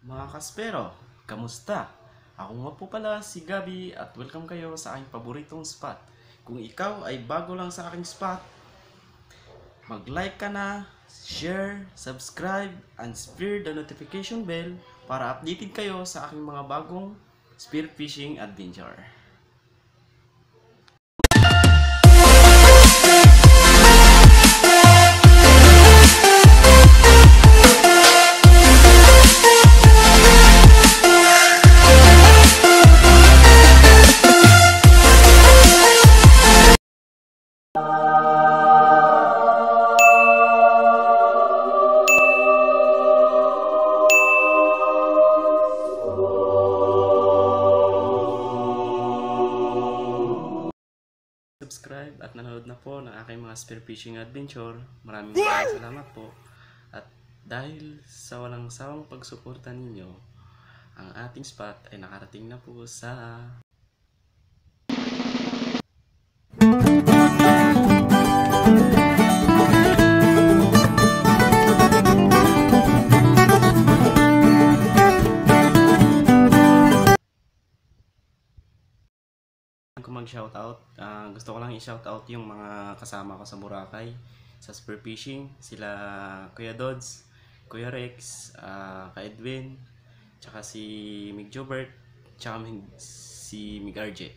Mga kaspero, kamusta? Ako nga po pala si Gabi at welcome kayo sa aking paboritong spot. Kung ikaw ay bago lang sa aking spot, mag-like ka na, share, subscribe, and spear the notification bell para updated kayo sa aking mga bagong spearfishing adventure. Subscribe at nanonood na po ng aking mga spearfishing adventure. Maraming salamat po. At dahil sa walang sawang pagsuporta ninyo, ang ating spot ay nakarating na po sa ko mag-shoutout. Gusto ko lang i-shoutout yung mga kasama ko sa Boracay sa spearfishing, sila Kuya Dodds, Kuya Rex, Ka Edwin, tsaka si Mig Jobert, tsaka si Mig RJ.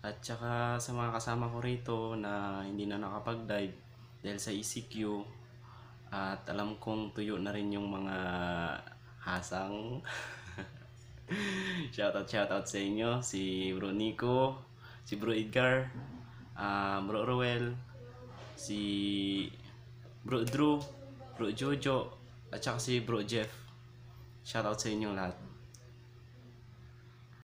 At tsaka sa mga kasama ko rito na hindi na nakapag-dive dahil sa ECQ, at alam kong tuyo na rin yung mga hasang. Shoutout sa inyo, si Bro Nico, si Bro Edgar, Bro Roel, si Bro Drew, Bro Jojo, at saka si Bro Jeff. Shoutout sa inyong lahat.